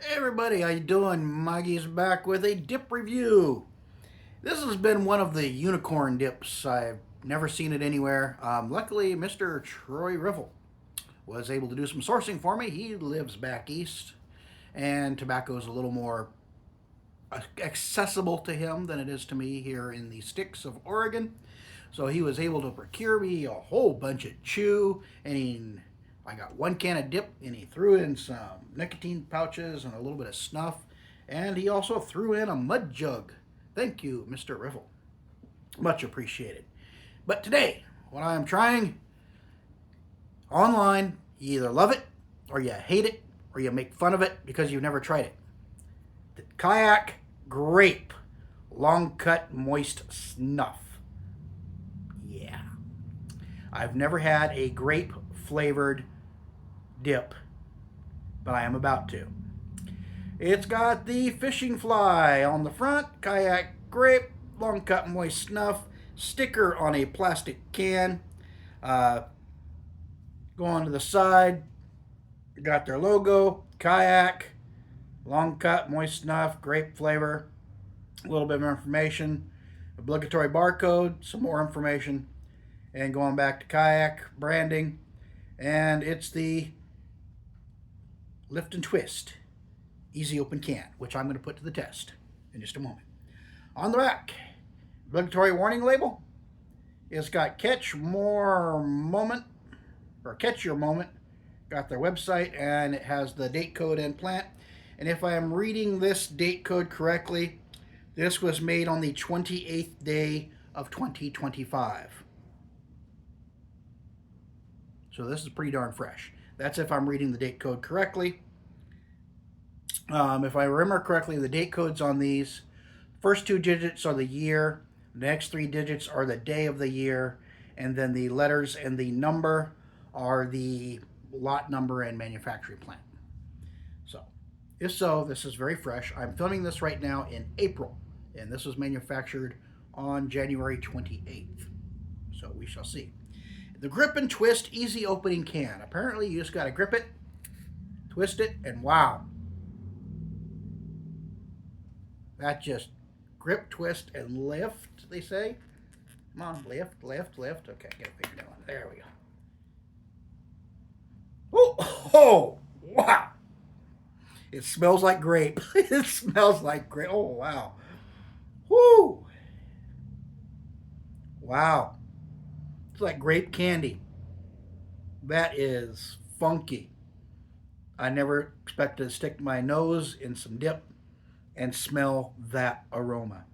Hey everybody, how you doing? Maggie's back with a dip review. This has been one of the unicorn dips. I've never seen it anywhere. Luckily, Mr. Troy Riffle was able to do some sourcing for me. He lives back east, and tobacco is a little more accessible to him than it is to me here in the sticks of Oregon. So he was able to procure me a whole bunch of chew, and I got one can of dip, and he threw in some nicotine pouches and a little bit of snuff, and he also threw in a mud jug. Thank you, Mr. Riffle. Much appreciated. But today, what I am trying online, you either love it, or you hate it, or you make fun of it because you've never tried it. The Kayak Grape Long Cut Moist Snuff. Yeah. I've never had a grape flavored dip, but I am about to. It's got the fishing fly on the front, Kayak Grape, long cut moist snuff, sticker on a plastic can. Uh, Go on to the side, got their logo, Kayak, long cut moist snuff, grape flavor, a little bit of information, obligatory barcode, some more information, and going back to Kayak branding, and it's the lift and twist easy open can, which I'm going to put to the test in just a moment. On the back, obligatory warning label. It's got catch more moment or catch your moment. Got their website, and it has the date code and plant. And if I am reading this date code correctly, this was made on the 28th day of 2025. So this is pretty darn fresh. That's if I'm reading the date code correctly. If I remember correctly, the date codes on these first two digits are the year, the next three digits are the day of the year, and then the letters and the number are the lot number and manufacturing plant. So, if so, this is very fresh. I'm filming this right now in April, and this was manufactured on January 28th. So, we shall see. The Grip and Twist Easy Opening Can. Apparently, you just got to grip it, twist it, and wow. That just grip, twist, and lift, they say. Come on, lift, lift, lift. Okay, get it figured out. There we go. Oh, wow. It smells like grape. It smells like grape. Oh, wow. Whoo. Wow. It's like grape candy. That is funky. I never expected to stick my nose in some dip and smell that aroma.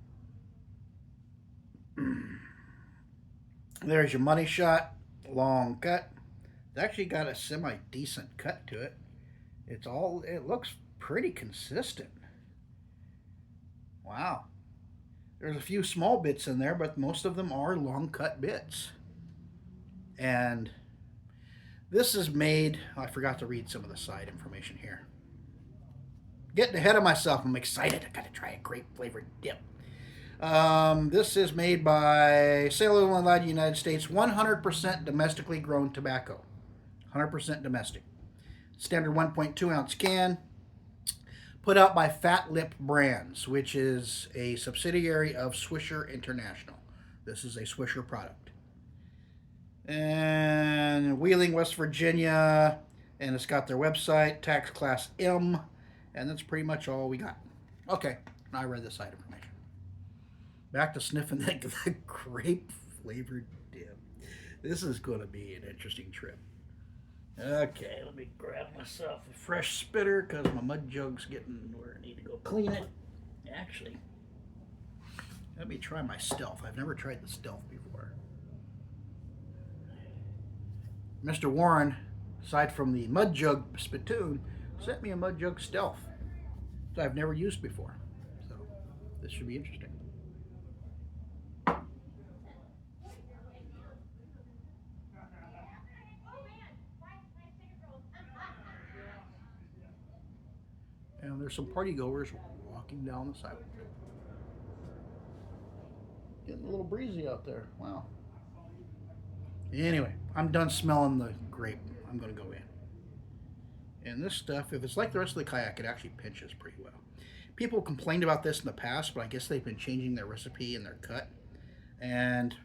There's your money shot, long cut. It's actually got a semi decent cut to it. It looks pretty consistent. Wow. There's a few small bits in there, but most of them are long cut bits. And this is made, I forgot to read some of the side information here. Getting ahead of myself. I'm excited. I got to try a grape flavored dip. This is made by Sale only allowed in the United States. 100% domestically grown tobacco. 100% domestic. Standard 1.2 ounce can. Put out by Fat Lip Brands, which is a subsidiary of Swisher International. This is a Swisher product. And Wheeling, West Virginia. And it's got their website, tax class M. And that's pretty much all we got. Okay, I read the side information. Back to sniffing the grape flavored dip. This is going to be an interesting trip. Okay, let me grab myself a fresh spitter because my mud jug's getting where I need to go clean it. Actually, let me try my stealth. I've never tried the stealth before. Mr. Warren, aside from the mud jug spittoon, sent me a mud jug stealth that I've never used before. So this should be interesting. And there's some party goers walking down the sidewalk. Getting a little breezy out there. Wow. Anyway, I'm done smelling the grape. I'm going to go in. And this stuff, if it's like the rest of the kayak, it actually pinches pretty well. People complained about this in the past, but I guess they've been changing their recipe and their cut. And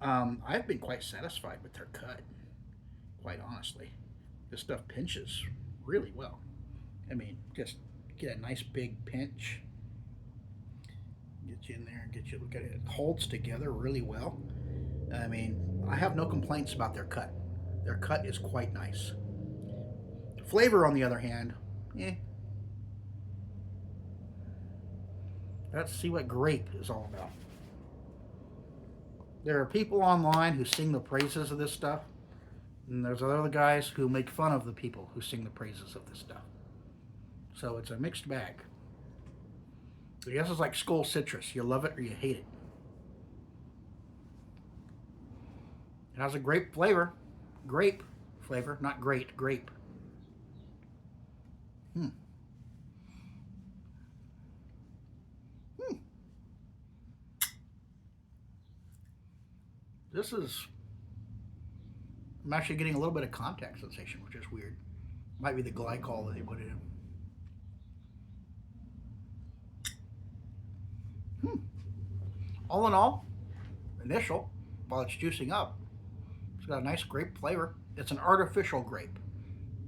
I've been quite satisfied with their cut, quite honestly. This stuff pinches really well. I mean, just get a nice big pinch. Get you in there and get you look at it. It holds together really well. I mean, I have no complaints about their cut. Their cut is quite nice. Flavor, on the other hand, let's see what grape is all about. There are people online who sing the praises of this stuff, and there's other guys who make fun of the people who sing the praises of this stuff. So it's a mixed bag. I guess it's like Skull Citrus. You love it or you hate it. It has a grape flavor. Grape flavor, not great, grape. This is, I'm actually getting a little bit of contact sensation, which is weird. Might be the glycol that they put it in. All in all, initial, while it's juicing up, it's got a nice grape flavor. It's an artificial grape.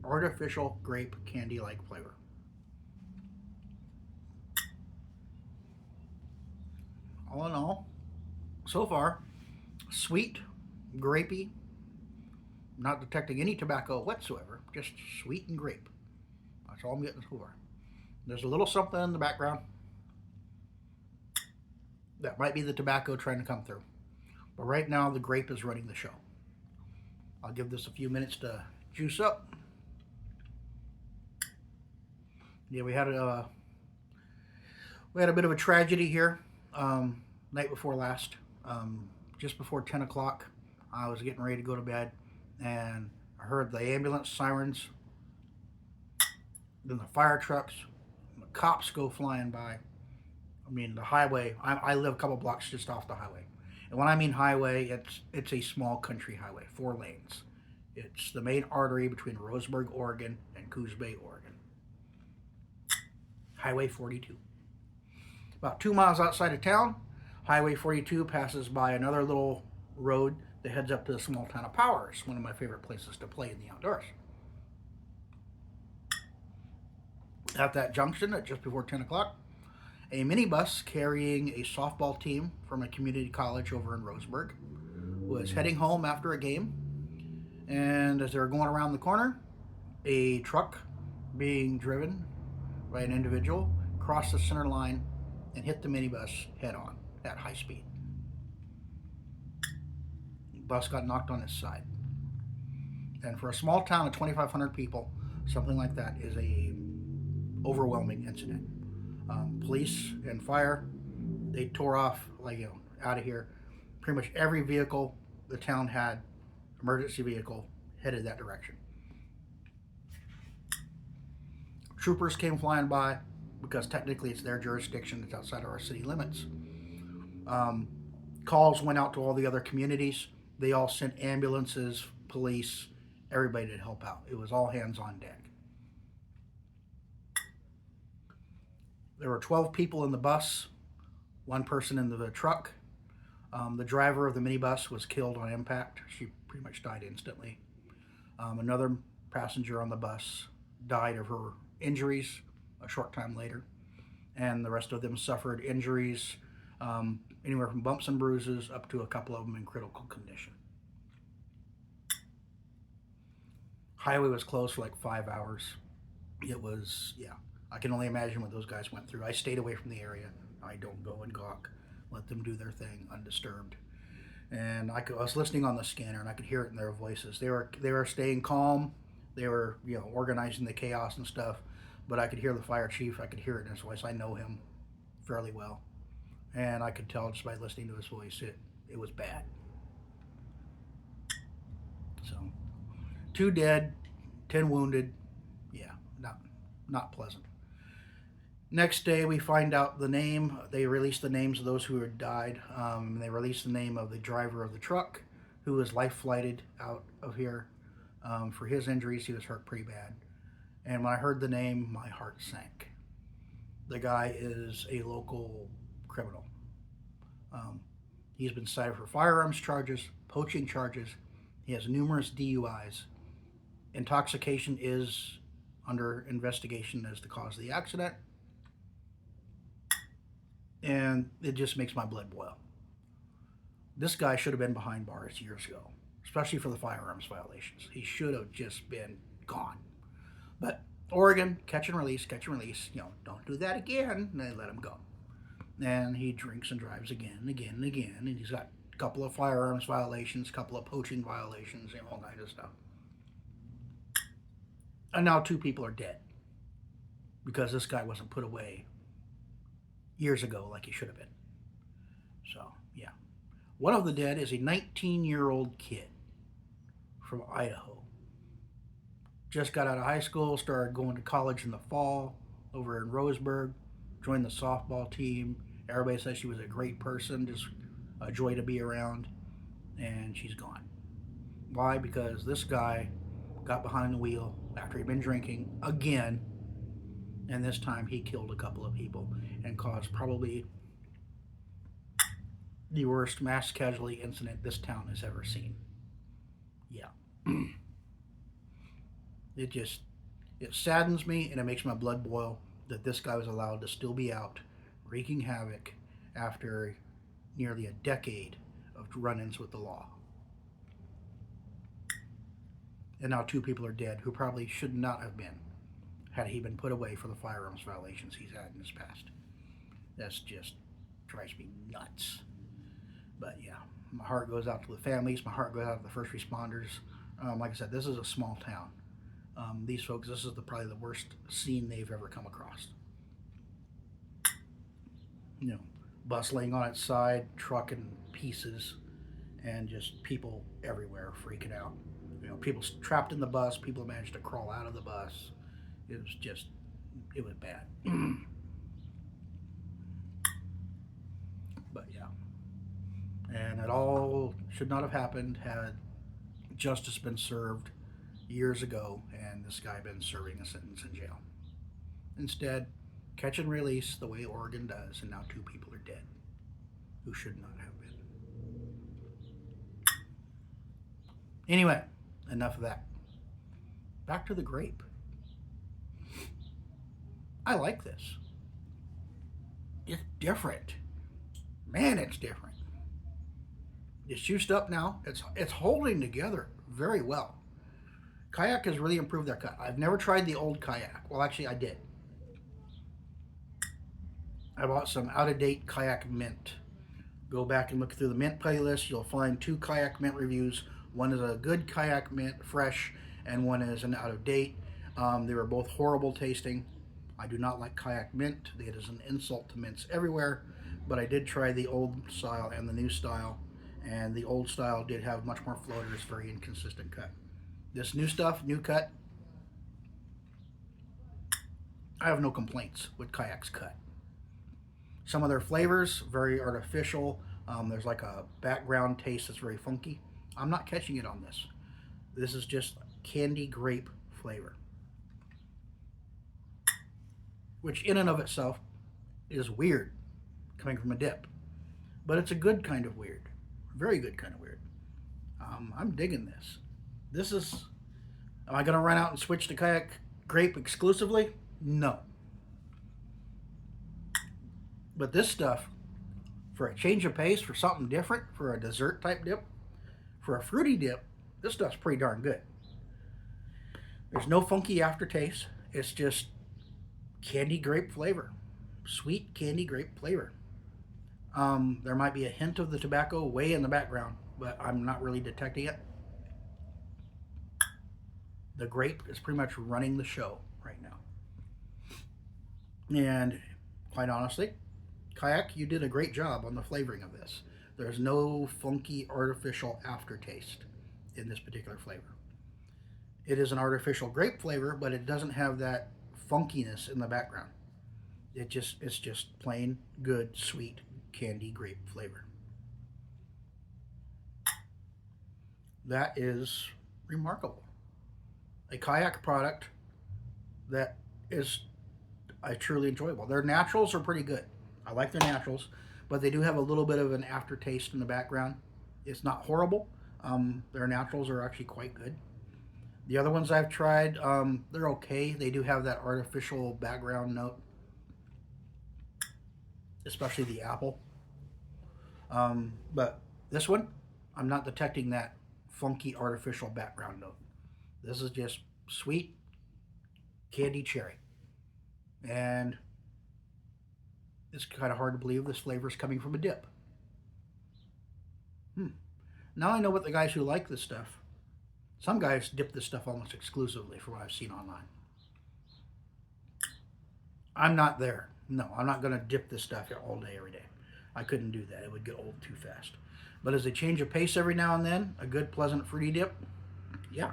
Artificial grape candy-like flavor. All in all, so far, sweet, grapey, not detecting any tobacco whatsoever, just sweet and grape. That's all I'm getting so far. There's a little something in the background. That might be the tobacco trying to come through. But right now, the grape is running the show. I'll give this a few minutes to juice up. Yeah, we had a bit of a tragedy here night before last. Just before 10 o'clock, I was getting ready to go to bed, and I heard the ambulance sirens, then the fire trucks, the cops go flying by. I mean, the highway, I live a couple blocks just off the highway. And when I mean highway, it's a small country highway, 4 lanes. It's the main artery between Roseburg, Oregon, and Coos Bay, Oregon. Highway 42. About 2 miles outside of town, Highway 42 passes by another little road that heads up to the small town of Powers, one of my favorite places to play in the outdoors. At that junction, at just before 10 o'clock, a minibus carrying a softball team from a community college over in Roseburg was heading home after a game. And as they were going around the corner, a truck being driven by an individual crossed the center line and hit the minibus head on at high speed. The bus got knocked on its side. And for a small town of 2,500 people, something like that is a overwhelming incident. Police and fire, they tore off out of here. Pretty much every vehicle the town had, emergency vehicle, headed that direction. Troopers came flying by because technically it's their jurisdiction. It's outside of our city limits. Calls went out to all the other communities. They all sent ambulances, police, everybody to help out. It was all hands on deck. There were 12 people in the bus, 1 person in the truck. The driver of the minibus was killed on impact. She pretty much died instantly. Another passenger on the bus died of her injuries a short time later. And the rest of them suffered injuries, anywhere from bumps and bruises up to a couple of them in critical condition. Highway was closed for like 5 hours. It was, I can only imagine what those guys went through. I stayed away from the area. I don't go and gawk. Let them do their thing undisturbed. And I was listening on the scanner, and I could hear it in their voices. They were staying calm. They were organizing the chaos and stuff. But I could hear the fire chief. I could hear it in his voice. I know him fairly well, and I could tell just by listening to his voice it was bad. So, 2 dead, 10 wounded. Yeah, not pleasant. Next day, we find out the name. They released the names of those who had died. They released the name of the driver of the truck, who was life flighted out of here for his injuries. He was hurt pretty bad. And when I heard the name, my heart sank. The guy is a local criminal. Um, he's been cited for firearms charges, poaching charges. He has numerous DUIs. Intoxication is under investigation as the cause of the accident, and it just makes my blood boil. This guy should have been behind bars years ago, especially for the firearms violations. He should have just been gone. But Oregon, catch and release, catch and release. Don't do that again. And they let him go. And he drinks and drives again and again and again. And he's got a couple of firearms violations, a couple of poaching violations, all kinds of stuff. And now 2 people are dead because this guy wasn't put away years ago like he should have been. So, yeah. One of the dead is a 19-year-old kid from Idaho. Just got out of high school, started going to college in the fall over in Roseburg, joined the softball team. Everybody says she was a great person, just a joy to be around, and she's gone. Why? Because this guy got behind the wheel after he'd been drinking again, and this time he killed a couple of people and caused probably the worst mass casualty incident this town has ever seen. Yeah. It saddens me and it makes my blood boil that this guy was allowed to still be out wreaking havoc after nearly a decade of run-ins with the law. And now 2 people are dead who probably should not have been had he been put away for the firearms violations he's had in his past. That's just drives me nuts. But yeah, my heart goes out to the families. My heart goes out to the first responders. Like I said, this is a small town. These folks, this is probably the worst scene they've ever come across. Bus laying on its side, truck in pieces, and just people everywhere freaking out. People trapped in the bus, people managed to crawl out of the bus. It was bad. But yeah. And it all should not have happened had justice been served years ago and this guy been serving a sentence in jail. Instead, catch and release the way Oregon does, and now 2 people are dead who should not have been. Anyway, enough of that. Back to the grape. I like this. It's different. Man, it's different. It's juiced up now. It's holding together very well. Kayak has really improved their cut. I've never tried the old Kayak. Well, actually, I did. I bought some out-of-date Kayak mint. Go back and look through the mint playlist. You'll find 2 Kayak mint reviews. One is a good Kayak mint, fresh, and one is an out-of-date. They were both horrible tasting. I do not like Kayak mint. It is an insult to mints everywhere. But I did try the old style and the new style. And the old style did have much more floaters, very inconsistent cut. This new stuff, new cut, I have no complaints with Kayak's cut. Some of their flavors, very artificial. There's like a background taste that's very funky. I'm not catching it on this. This is just candy grape flavor, which in and of itself is weird coming from a dip. But it's a good kind of weird. Very good kind of weird. I'm digging this. Am I going to run out and switch to Kayak Grape exclusively? No. But this stuff, for a change of pace, for something different, for a dessert type dip, for a fruity dip, this stuff's pretty darn good. There's no funky aftertaste. It's just candy grape flavor. Sweet candy grape flavor. There might be a hint of the tobacco way in the background, but I'm not really detecting it. The grape is pretty much running the show right now. And quite honestly, Kayak, you did a great job on the flavoring of this. There's no funky artificial aftertaste in this particular flavor. It is an artificial grape flavor, but it doesn't have that funkiness in the background. It's just plain good, sweet candy grape flavor. That is remarkable. A Kayak product that is truly enjoyable. Their naturals are pretty good. I like their naturals, but they do have a little bit of an aftertaste in the background. It's not horrible. Their naturals are actually quite good. The other ones I've tried, they're okay. They do have that artificial background note, especially the apple. But this one, I'm not detecting that funky artificial background note. This is just sweet candy cherry. And it's kind of hard to believe this flavor is coming from a dip. Hmm. Now I know what the guys who like this stuff. Some guys dip this stuff almost exclusively from what I've seen online. I'm not there. No, I'm not going to dip this stuff here all day, every day. I couldn't do that. It would get old too fast. But as a change of pace every now and then, a good, pleasant, fruity dip, yeah,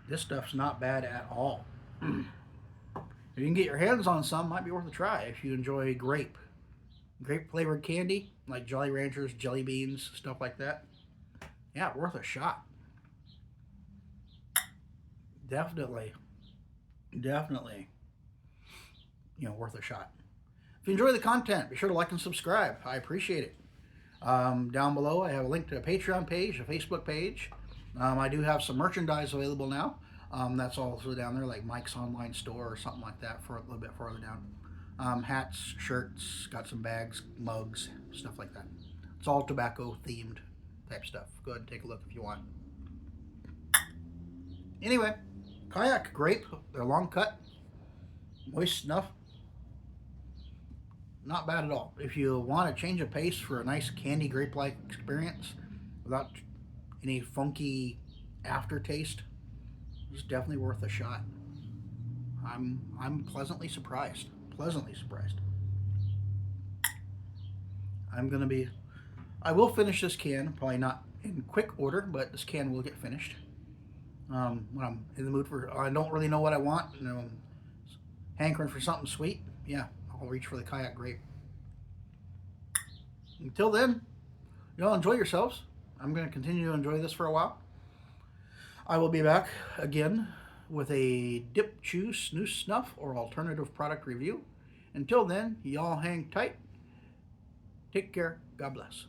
this stuff's not bad at all. If you can get your hands on some, might be worth a try if you enjoy grape. Grape flavored candy, like Jolly Ranchers, jelly beans, stuff like that. Yeah, worth a shot. Definitely. Definitely. Worth a shot. If you enjoy the content, be sure to like and subscribe. I appreciate it. Down below, I have a link to a Patreon page, a Facebook page. I do have some merchandise available now. That's also down there, like Mike's online store or something like that, for a little bit further down. Hats, shirts, got some bags, mugs, stuff like that. It's all tobacco themed type stuff. Go ahead and take a look if you want. Anyway, Kayak, Grape, they're long cut, moist snuff. Not bad at all. If you want a change of pace for a nice candy grape-like experience without any funky aftertaste, it's definitely worth a shot. I'm pleasantly surprised. Pleasantly surprised. I will finish this can, probably not in quick order, but this can will get finished. When I'm in the mood for, I don't really know what I want, hankering for something sweet, yeah, I'll reach for the Kayak Grape. Until then, y'all enjoy yourselves. I'm going to continue to enjoy this for a while. I will be back again with a dip, chew, snooze, snuff, or alternative product review. Until then, y'all hang tight. Take care. God bless.